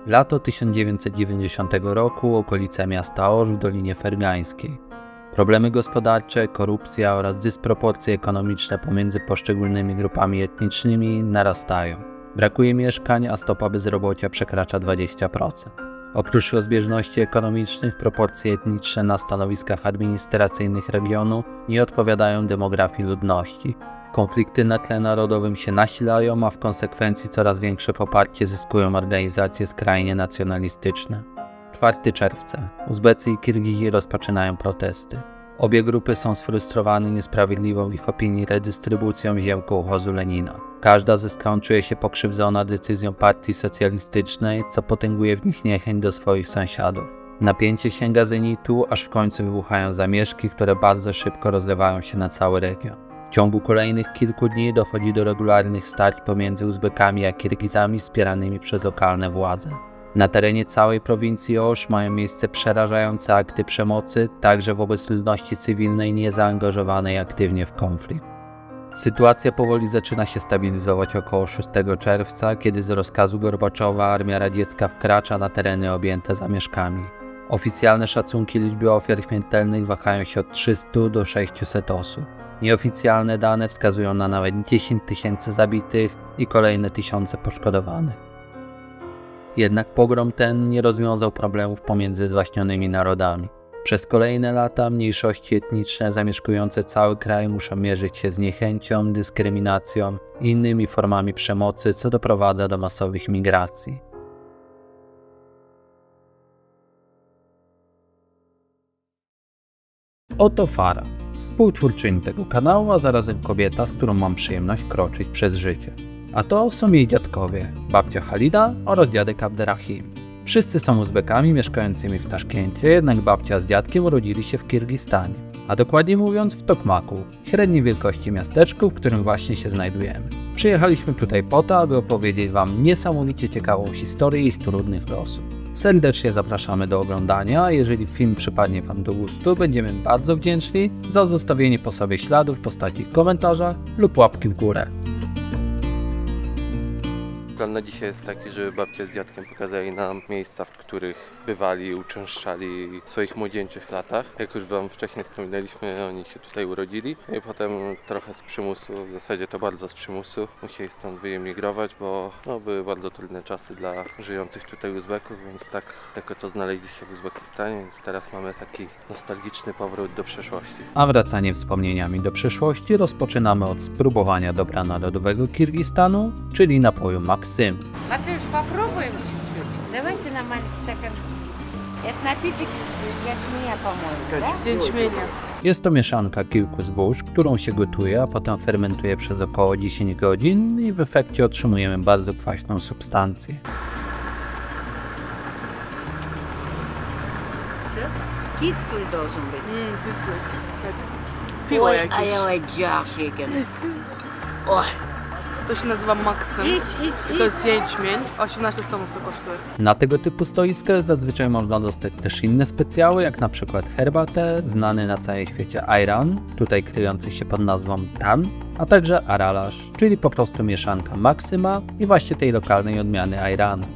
Lato 1990 roku, okolice miasta Orsz w Dolinie Fergańskiej. Problemy gospodarcze, korupcja oraz dysproporcje ekonomiczne pomiędzy poszczególnymi grupami etnicznymi narastają. Brakuje mieszkań, a stopa bezrobocia przekracza 20%. Oprócz rozbieżności ekonomicznych, proporcje etniczne na stanowiskach administracyjnych regionu nie odpowiadają demografii ludności. Konflikty na tle narodowym się nasilają, a w konsekwencji coraz większe poparcie zyskują organizacje skrajnie nacjonalistyczne. 4 czerwca. Uzbecy i Kirgizi rozpoczynają protesty. Obie grupy są sfrustrowane niesprawiedliwą w ich opinii redystrybucją ziem kołchozu Lenina. Każda ze stron czuje się pokrzywdzona decyzją partii socjalistycznej, co potęguje w nich niechęć do swoich sąsiadów. Napięcie sięga zenitu, aż w końcu wybuchają zamieszki, które bardzo szybko rozlewają się na cały region. W ciągu kolejnych kilku dni dochodzi do regularnych starć pomiędzy Uzbekami a Kirgizami wspieranymi przez lokalne władze. Na terenie całej prowincji Orsz mają miejsce przerażające akty przemocy, także wobec ludności cywilnej niezaangażowanej aktywnie w konflikt. Sytuacja powoli zaczyna się stabilizować około 6 czerwca, kiedy z rozkazu Gorbaczowa armia radziecka wkracza na tereny objęte zamieszkami. Oficjalne szacunki liczby ofiar śmiertelnych wahają się od 300 do 600 osób. Nieoficjalne dane wskazują na nawet 10 000 zabitych i kolejne tysiące poszkodowanych. Jednak pogrom ten nie rozwiązał problemów pomiędzy zwaśnionymi narodami. Przez kolejne lata mniejszości etniczne zamieszkujące cały kraj muszą mierzyć się z niechęcią, dyskryminacją i innymi formami przemocy, co doprowadza do masowych migracji. Oto Fara, współtwórczyni tego kanału, a zarazem kobieta, z którą mam przyjemność kroczyć przez życie. A to są jej dziadkowie, babcia Halida oraz dziadek Abderrahim. Wszyscy są Uzbekami mieszkającymi w Taszkencie, jednak babcia z dziadkiem urodzili się w Kirgistanie, a dokładnie mówiąc w Tokmaku, średniej wielkości miasteczku, w którym właśnie się znajdujemy. Przyjechaliśmy tutaj po to, aby opowiedzieć Wam niesamowicie ciekawą historię ich trudnych losów. Serdecznie zapraszamy do oglądania, a jeżeli film przypadnie Wam do gustu, będziemy bardzo wdzięczni za zostawienie po sobie śladów w postaci komentarza lub łapki w górę. Plan na dzisiaj jest taki, żeby babcia z dziadkiem pokazali nam miejsca, w których bywali i uczęszczali w swoich młodzieńczych latach. Jak już Wam wcześniej wspominaliśmy, oni się tutaj urodzili i potem trochę z przymusu, w zasadzie to bardzo z przymusu, musieli stąd wyemigrować, bo były bardzo trudne czasy dla żyjących tutaj Uzbeków, więc tak oto znaleźli się w Uzbekistanie, więc teraz mamy taki nostalgiczny powrót do przeszłości. A wracanie wspomnieniami do przeszłości rozpoczynamy od spróbowania dobra narodowego Kirgistanu, czyli napoju Maksym. А ты ж попробуем чуть-чуть. Давайте на маленький стакан. Это напиток с ячменя, по-моему, да? Z jęczmienia. Jest to mieszanka kilku zbóż, którą się gotuje, a potem fermentuje przez około 10 godzin i w efekcie otrzymujemy bardzo kwaśną substancję. Кислый должен быть. Pyszny. Piwo Ой, jakieś. а я ладжахиген. Ой, To się nazywa Maksym. I to jest jęczmień. 18 somów to kosztuje. Na tego typu stoiskach zazwyczaj można dostać też inne specjały, jak na przykład herbatę, znany na całym świecie ayran, tutaj kryjący się pod nazwą tan, a także aralash, czyli po prostu mieszanka Maksyma i właśnie tej lokalnej odmiany ayranu.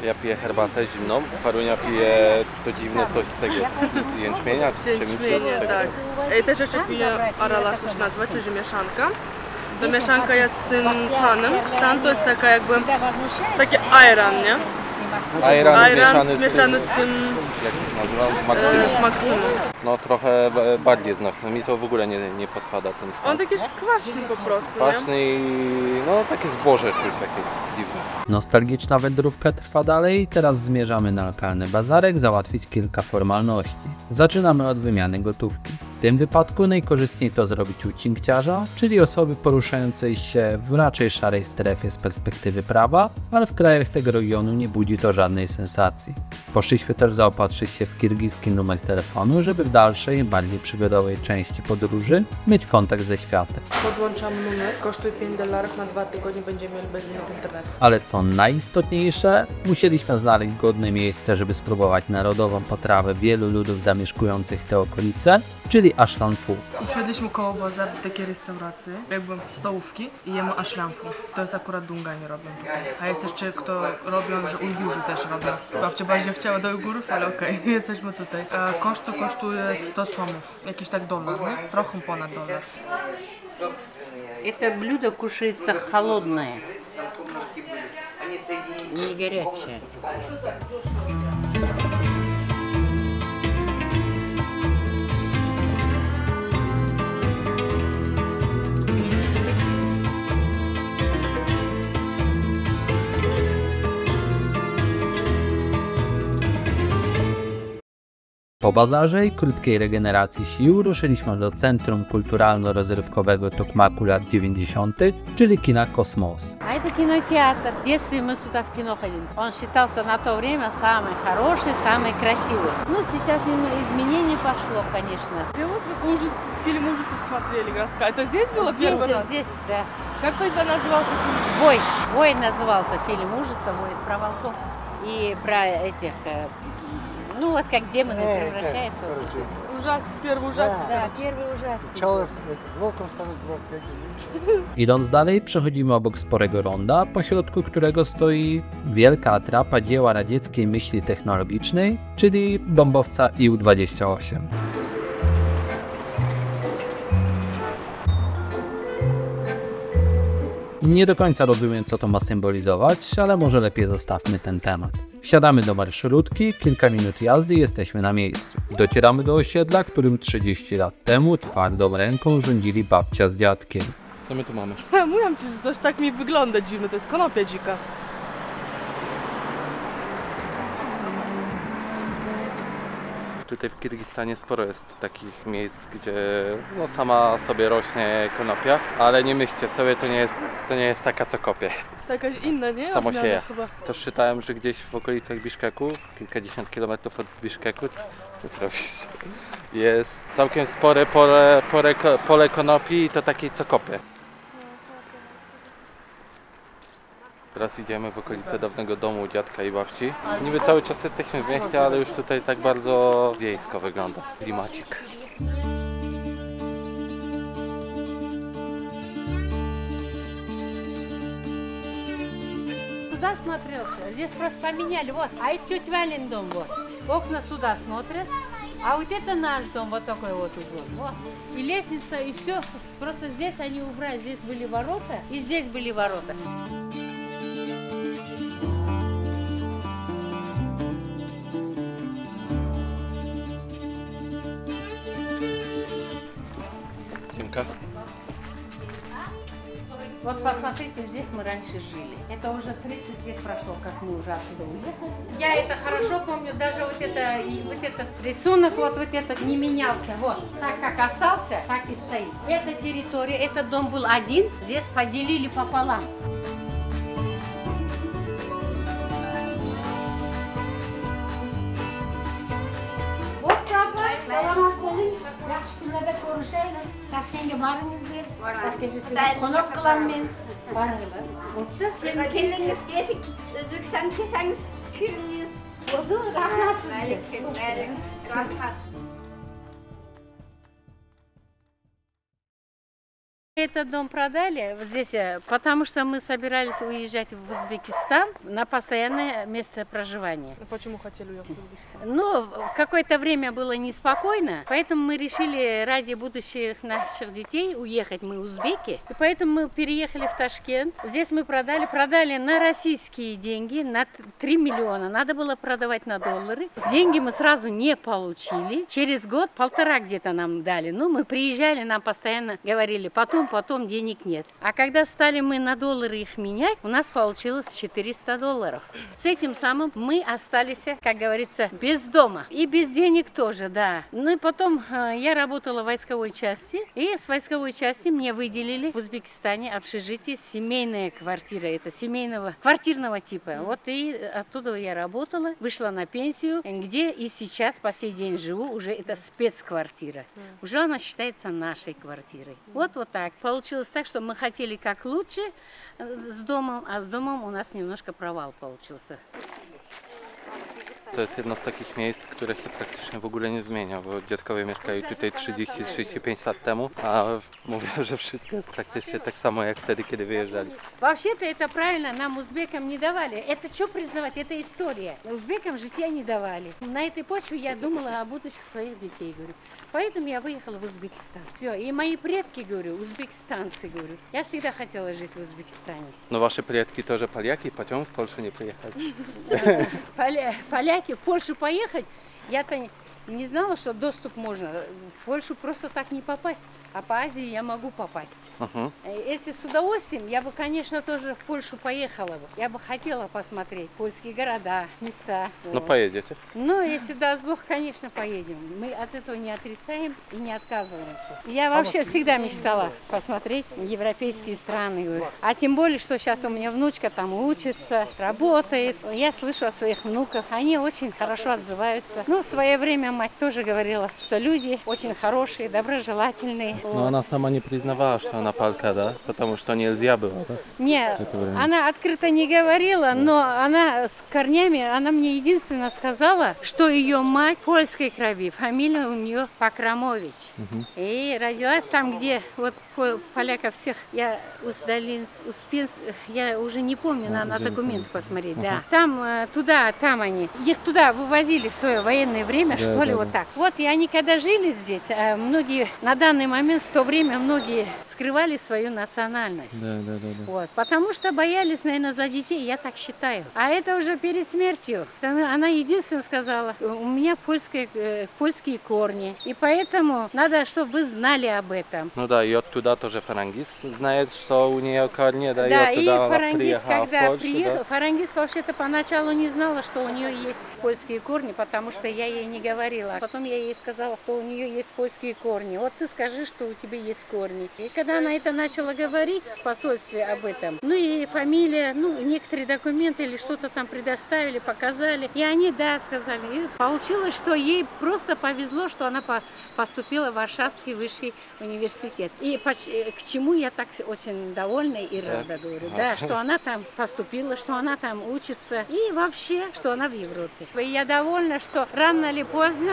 Ja piję herbatę zimną, Parunia pije to dziwne coś z tego jęczmienia, Z pszenicy, jęczmienia, czego? tak. I też jeszcze piję aralash, to się nazywa, czyli mieszanka. Ta mieszanka jest z tym tanem. Tan to jest taka jakby, taki ayran, nie? Ayran zmieszany z tym, jak się nazywa? Maksymum. z Maksymem. No trochę bardziej znośny, mi to w ogóle nie podpada ten smak. On taki jest kwaśny po prostu, nie? Kwaśny i takie zboże czuć, takie dziwne. Nostalgiczna wędrówka trwa dalej, teraz zmierzamy na lokalny bazarek załatwić kilka formalności. Zaczynamy od wymiany gotówki. W tym wypadku najkorzystniej to zrobić u cinkciarza, czyli osoby poruszającej się w raczej szarej strefie z perspektywy prawa, ale w krajach tego regionu nie budzi to żadnej sensacji. Poszliśmy też zaopatrzyć się w kirgiski numer telefonu, żeby w dalszej, bardziej przygodowej części podróży mieć kontakt ze światem. Podłączam numer, kosztuje $5 na 2 tygodnie, będziemy mieli bez internetu. Ale co najistotniejsze, musieliśmy znaleźć godne miejsce, żeby spróbować narodową potrawę wielu ludów zamieszkujących te okolice, czyli i Ashlam Food. Usiedliśmy koło bazaru takiej restauracji, jakby stołówki i jemy Ashlam Food. To jest akurat Dunganie robią tutaj. A jest jeszcze kto robią, że Ujgurzy też robią. Babcia bardziej chciała do Ujgurów, ale okej, jesteśmy tutaj. Kosztuje 100 сомов, jakiś tak dolar, nie? Trochę ponad dolar. Это блюдо кушается холодное, не горячее. Po bazarze i krótkiej regeneracji sił ruszyliśmy do Centrum Kulturalno-Rozrywkowego Tokmaku lat 90., czyli kina Kosmos. А это кинотеатр. В детстве мы сюда в кино ходили. Он считался на то время самый хороший, самый красивый. Ну, сейчас изменение пошло, конечно. Я вас как фильм ужасов смотрели, Гроска. Это здесь было первый раз? Здесь, да. Как это назывался фильм? «Бой». «Бой» назывался фильм ужасов, про волков и про этих... Ну, вот как демоны превращаются. Ужастик, первый ужастик. Да, первый ужастик. Человек волком станет волком. Idąc dalej, przechodzimy obok sporego ronda, pośrodku którego stoi wielka atrapa dzieła radzieckiej myśli technologicznej, czyli bombowca Ił-28. Nie do końca rozumiem, co to ma symbolizować, ale może lepiej zostawmy ten temat. Wsiadamy do marszrutki, kilka minut jazdy i jesteśmy na miejscu. Docieramy do osiedla, którym 30 lat temu twardą ręką rządzili babcia z dziadkiem. Co my tu mamy? Mówiłam ci, że coś tak mi wygląda dziwne, to jest konopia dzika. Tutaj w Kirgistanie sporo jest takich miejsc, gdzie no, sama sobie rośnie konopia, ale nie myślcie sobie, to nie jest taka, co kopie. Taka inna, nie? Samosieja. Chyba. To czytałem, że gdzieś w okolicach Biszkeku, kilkadziesiąt kilometrów od Biszkeku, co ty robisz? Jest całkiem spore pole konopi i to takiej, co kopie. Teraz idziemy w okolice dawnego domu dziadka i babci. Niby cały czas jesteśmy w mieście, ale już tutaj tak bardzo wiejsko wygląda. Klimacik. Сюда смотрел, здесь просто поменяли, вот, а это тетя Валин дом, вот. Окна сюда смотрят, а вот это наш дом, вот такой вот угол, вот. И лестница, и все, просто здесь они убрали, здесь были ворота, и здесь были ворота. Siemka. Вот посмотрите, здесь мы раньше жили. Это уже 30 лет прошло, как мы уже отсюда уехали. Я это хорошо помню, даже вот этот рисунок, вот этот не менялся. Вот, так как остался, так и стоит. Эта территория, этот дом был один, здесь поделили пополам. Вот папа, саламат болин. Yaxshi kunlarda ko'rishaylik. Toshkentga boringizlar. Toshkentda sizlarni qo'noq qilaman. Boringlar. Bo'pti? Kelingiz etik, O'zbekiston kelsangiz kelingiz. Bo'ldi, rahmat sizga. Rahmat. Этот дом продали здесь, потому что мы собирались уезжать в Узбекистан на постоянное место проживания. А почему хотели уехать в Узбекистан? Но какое-то время было неспокойно, поэтому мы решили ради будущих наших детей уехать, мы узбеки. И поэтому мы переехали в Ташкент. Здесь мы продали на российские деньги, на 3 миллиона. Надо было продавать на доллары. Деньги мы сразу не получили. Через год, полтора где-то нам дали. Ну, мы приезжали, нам постоянно говорили, потом денег нет. А когда стали мы на доллары их менять, у нас получилось $400. С этим самым мы остались, как говорится, без дома. И без денег тоже, да. Ну и потом я работала в войсковой части. И с войсковой части мне выделили в Узбекистане общежитие, семейная квартира. Это семейного, квартирного типа. Вот и оттуда я работала, вышла на пенсию, где и сейчас по сей день живу. Уже это спецквартира. Уже она считается нашей квартирой. Вот так. Получилось так, что мы хотели как лучше с домом, а с домом у нас немножко провал получился. To jest jedno z takich miejsc, których się praktycznie w ogóle nie zmienia, bo dziadkowie mieszkali tutaj 30-35 lat temu, a mówię, że wszystko jest praktycznie tak samo jak wtedy, kiedy wyjeżdżali. Вообще-то это правильно, нам, узбекам, не давали. Это что признавать? Это история. Узбекам житья не давали. На этой почве я думала о будущих своих детей, говорю. Поэтому я выехала в Узбекистан. Все, и мои предки, говорю, узбекистанцы, говорю. Я всегда хотела жить в Узбекистане. No wasze предки тоже поляки, потом в Польшу не приехали. Поляки в Польшу поехать, я-то не знала, что доступ можно. В Польшу просто так не попасть, а по Азии я могу попасть. Если с удовольствием, я бы, конечно, тоже в Польшу поехала бы. Я бы хотела посмотреть польские города, места. No поедете. Ну, если даст Бог, конечно, поедем. Мы от этого не отрицаем и не отказываемся. Я вообще всегда мечтала посмотреть европейские страны. Говорю. А тем более, что сейчас у меня внучка там учится, работает. Я слышу от своих внуков, они очень хорошо отзываются. Ну, в свое время мать тоже говорила, что люди очень хорошие, доброжелательные. Но она сама не признавала, что она палка, да? Потому что нельзя было, да? Нет, она открыто не говорила, но она с корнями, она мне единственно сказала, что ее мать польской крови, фамилия у нее Покрамович. И родилась там, где вот поляков всех, я Успенск, я уже не помню, надо на документы посмотреть, да. Там, туда, там они, их туда вывозили в свое военное время, что ли, вот так. Вот, и они когда жили здесь, многие, на данный момент, в то время, многие скрывали свою национальность. Вот, потому что боялись, наверное, за детей, я так считаю. А это уже перед смертью. Она единственное сказала, у меня польские корни, и поэтому надо, чтобы вы знали об этом. Ну да, и оттуда тоже Фарангис знает, что у нее корни, да, Да, и и оттуда она Фарангис, приехала когда в Польшу, приехал, да? Фарангис вообще-то поначалу не знала, что у нее есть польские корни, потому что я ей не говорила. Потом я ей сказала, что у нее есть польские корни. Вот ты скажи, что у тебя есть корни. И когда она это начала говорить в посольстве об этом, ну и фамилия, ну некоторые документы или что-то там предоставили, показали, и они, да, сказали. И получилось, что ей просто повезло, что она поступила в Варшавский высший университет. И к чему я так очень довольна и рада, говорю, да, что она там поступила, что она там учится и вообще, что она в Европе. И я довольна, что рано или поздно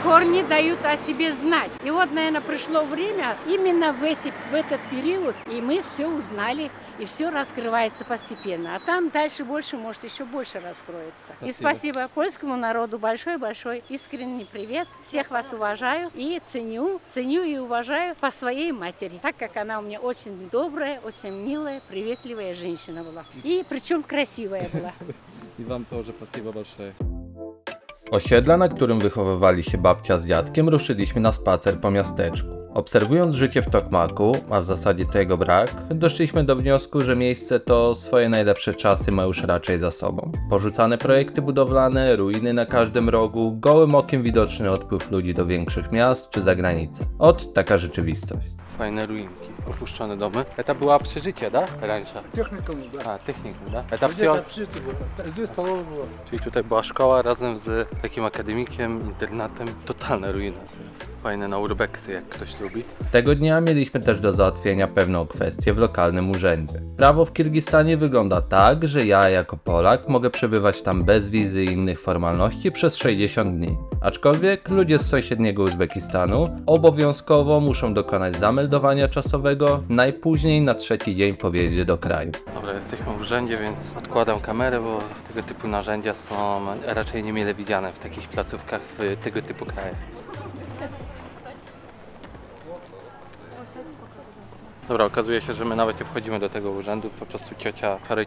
корни дают о себе знать. И вот, наверное, пришло время именно в этот период, и мы все узнали, и все раскрывается постепенно. А там дальше больше, может, еще больше раскроется. Спасибо. И спасибо польскому народу. Большой-большой искренний привет. Всех вас уважаю и ценю и уважаю по своей матери, так как она у меня очень добрая, очень милая, приветливая женщина была. И причем красивая была. I wam тоже спасибо большое. Z osiedla, na którym wychowywali się babcia z dziadkiem, ruszyliśmy na spacer po miasteczku. Obserwując życie w Tokmaku, a w zasadzie tego brak, doszliśmy do wniosku, że miejsce to swoje najlepsze czasy ma już raczej za sobą. Porzucane projekty budowlane, ruiny na każdym rogu, gołym okiem widoczny odpływ ludzi do większych miast czy za granicę. Taka rzeczywistość. Fajne ruinki, opuszczone domy. Это было общежитие, да, раньше? Техникум, да. A, technikum, да? Это все... Общежитие было. Здесь столовая была. Czyli tutaj była szkoła razem z takim akademikiem, internatem. Totalna ruina. Fajne na urbexy, jak ktoś lubi. Tego dnia mieliśmy też do załatwienia pewną kwestię w lokalnym urzędzie. Prawo w Kirgistanie wygląda tak, że ja jako Polak mogę przebywać tam bez wizy i innych formalności przez 60 dni. Aczkolwiek ludzie z sąsiedniego Uzbekistanu obowiązkowo muszą dokonać zameldowania czasowego najpóźniej na 3. dzień po wjeździe do kraju. Dobra, jesteśmy w urzędzie, więc odkładam kamerę, bo tego typu narzędzia są raczej niemile widziane w takich placówkach w tego typu krajach. Dobra, okazuje się, że my nawet nie wchodzimy do tego urzędu, po prostu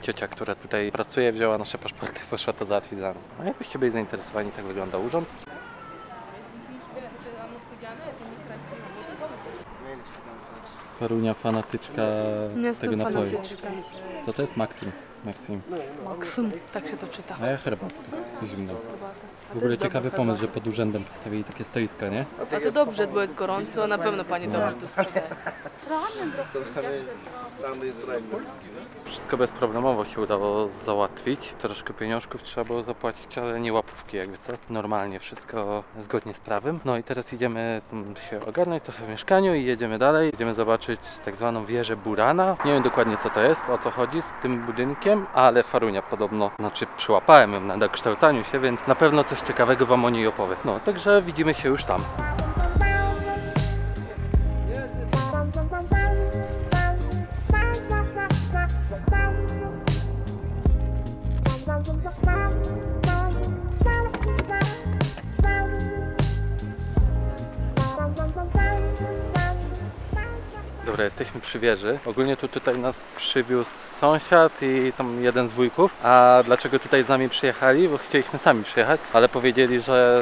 ciocia, która tutaj pracuje, wzięła nasze paszporty i poszła to załatwić za nas. A jakbyście byli zainteresowani, tak wygląda urząd. Torunia fanatyczka tego napoju. Co to jest Maksim? Maksim, tak się to czyta. a ja herbatkę zimną. W ogóle ciekawy pomysł, że pod urzędem postawili takie stoisko, nie? A to dobrze, bo jest gorąco, na pewno pani dobrze to sprzedaje. Wszystko bezproblemowo się udało załatwić. Troszkę pieniążków trzeba było zapłacić, ale nie łapówki, jakby co. Normalnie wszystko zgodnie z prawem. No i teraz idziemy się ogarnąć trochę w mieszkaniu i jedziemy dalej. Idziemy zobaczyć tak zwaną wieżę Burana. Nie wiem dokładnie co to jest, o co chodzi z tym budynkiem. 8, ale Farunia podobno, znaczy przyłapałem ją na dokształcaniu się, więc na pewno coś ciekawego wam o niej opowiem. No, także widzimy się już tam. Dobra, jesteśmy przy wieży. Ogólnie tutaj nas przywiózł sąsiad i tam jeden z wujków. A dlaczego tutaj z nami przyjechali? Bo chcieliśmy sami przyjechać, ale powiedzieli,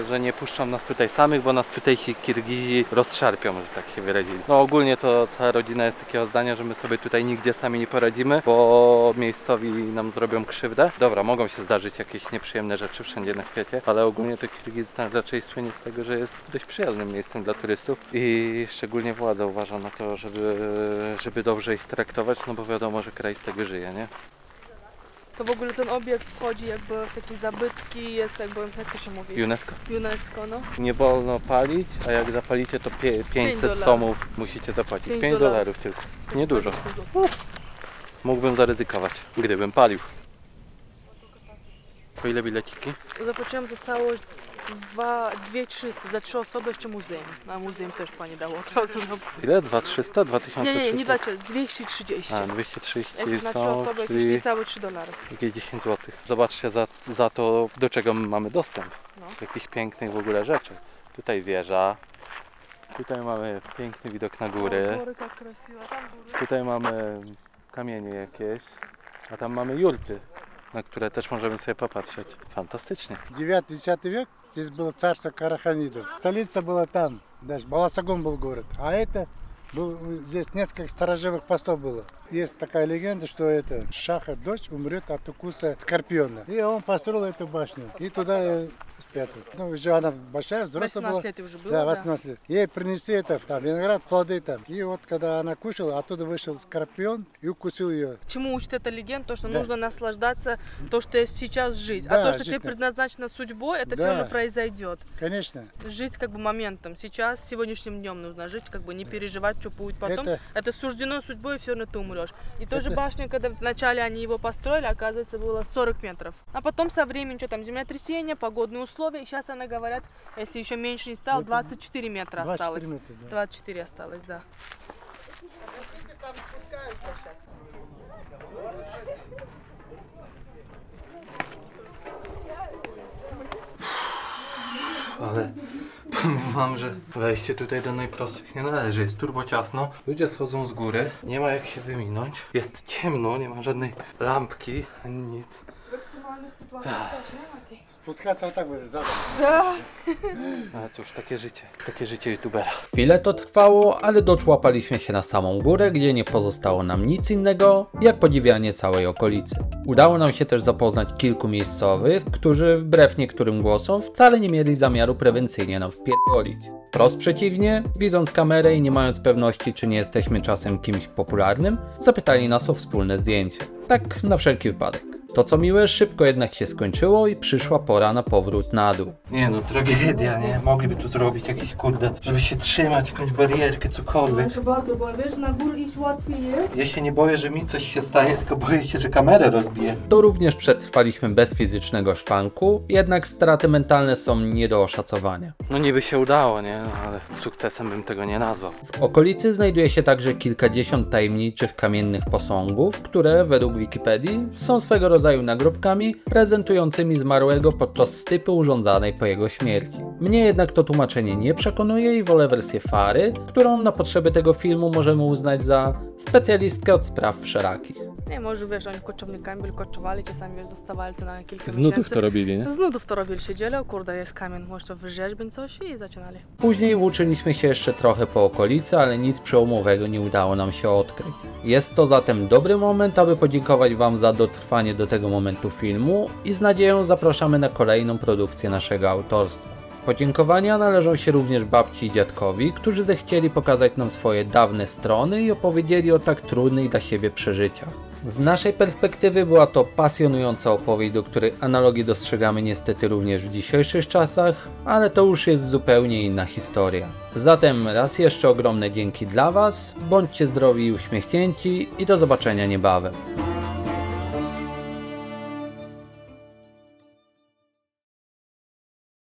że nie puszczą nas tutaj samych, bo nas tutaj Kirgizi rozszarpią, że tak się wyrazili. No ogólnie to cała rodzina jest takiego zdania, że my sobie tutaj nigdzie sami nie poradzimy, bo miejscowi nam zrobią krzywdę. Dobra, mogą się zdarzyć jakieś nieprzyjemne rzeczy wszędzie na świecie, ale ogólnie to Kirgizstan raczej słynie z tego, że jest dość przyjaznym miejscem dla turystów i szczególnie władza uważa na to, żeby dobrze ich traktować, no bo wiadomo, że kraj z tego żyje, nie? To w ogóle ten obiekt wchodzi jakby w takie zabytki, jest jakby, jak to się mówi? UNESCO. UNESCO, no. Nie wolno palić, a jak zapalicie to 500 somów musicie zapłacić. 5 dolarów tylko. Niedużo. Mógłbym zaryzykować, gdybym palił. Po ile bileciki? Zapłaciłam za całość 2300, za 3 osoby jeszcze muzeum. Na muzeum też pani dało od razu. No. Ile? 2300? 2300? Nie 230. A, 230 Jak na 3 są, osoby jakieś czyli niecałe $3. jakieś 10 zł. Zobaczcie za to, do czego my mamy dostęp. No. Jakichś pięknych w ogóle rzeczy. Tutaj wieża. Tutaj mamy piękny widok na góry. O, góry, jak krasiwa, tam góry. Tutaj mamy kamienie jakieś. A tam mamy jurty, na które też możemy sobie popatrzeć. Fantastycznie. 9-10 век здесь было царство Караханидов. Столица была там, даже Баласагон был город. А это здесь несколько сторожевых постов было. Есть такая легенда, что это Шаха дочь умрет от укуса скорпиона. И он построил эту башню. И туда спрятал. Ну, уже она большая, взрослая была. 18 лет уже было, Да, 18 лет. Ей принесли это, там, виноград, плоды там. И вот когда она кушала, оттуда вышел скорпион и укусил ее. Чему учит эта легенда? То, что Да. нужно наслаждаться то, что есть сейчас жить. Да, А то, что жить тебе как- предназначено судьбой, это Да. все равно произойдет. Конечно. Жить как бы моментом. Сейчас, сегодняшним днем нужно жить, как бы не переживать, что будет потом. Это суждено судьбой, и все равно ты умрешь. И тоже башня, когда вначале они его построили, оказывается, было 40 метров. А потом со временем, что там, землетрясение, погодные условия. И сейчас она говорят, если еще меньше не стало, 24 метра 24 осталось. метра, да. 24 осталось, да. Ale powiem wam, że wejście tutaj do najprostszych nie należy. Jest turbo ciasno. Ludzie schodzą z góry. Nie ma jak się wyminąć. Jest ciemno, nie ma żadnej lampki ani nic. Спускаться вот так вот задом. Ale cóż, takie życie youtubera. Chwilę to trwało, ale doczłapaliśmy się na samą górę, gdzie nie pozostało nam nic innego, jak podziwianie całej okolicy. Udało nam się też zapoznać kilku miejscowych, którzy wbrew niektórym głosom wcale nie mieli zamiaru prewencyjnie nam wpierdolić. Wprost przeciwnie, widząc kamerę i nie mając pewności, czy nie jesteśmy czasem kimś popularnym, zapytali nas o wspólne zdjęcie. Tak na wszelki wypadek. To co miłe, szybko jednak się skończyło i przyszła pora na powrót na dół. Nie no, tragedia, nie? Mogliby tu zrobić jakieś kurde, żeby się trzymać, jakąś barierkę, cokolwiek. Это bardzo, bo wiesz, na górę iść łatwiej jest. Ja się nie boję, że mi coś się stanie, tylko boję się, że kamerę rozbiję. To również przetrwaliśmy bez fizycznego szwanku, jednak straty mentalne są nie do oszacowania. No niby się udało, nie? No, ale sukcesem bym tego nie nazwał. W okolicy znajduje się także kilkadziesiąt tajemniczych kamiennych posągów, które według Wikipedii są swego rodzaju nagrobkami prezentującymi zmarłego podczas stypy urządzanej po jego śmierci. Mnie jednak to tłumaczenie nie przekonuje i wolę wersję Fary, którą na potrzeby tego filmu możemy uznać za specjalistkę od spraw wszelakich. Nie, może wiesz, oni koczownikami byli, koczowali, czasami wiesz, dostawali to na kilka Z nudów miesięcy. to robili, nie? Z nudów to robili, siedzieli, o kurde, jest kamień, może to wyrzeźbić coś i zaczynali. Później włóczyliśmy się jeszcze trochę po okolicy, ale nic przełomowego nie udało nam się odkryć. Jest to zatem dobry moment, aby podziękować Wam za dotrwanie do tego momentu filmu i z nadzieją zapraszamy na kolejną produkcję naszego autorstwa. Podziękowania należą się również babci i dziadkowi, którzy zechcieli pokazać nam swoje dawne strony i opowiedzieli o tak trudnych dla siebie przeżyciach. Z naszej perspektywy była to pasjonująca opowieść, do której analogii dostrzegamy niestety również w dzisiejszych czasach, ale to już jest zupełnie inna historia. Zatem raz jeszcze ogromne dzięki dla Was, bądźcie zdrowi i uśmiechnięci i do zobaczenia niebawem.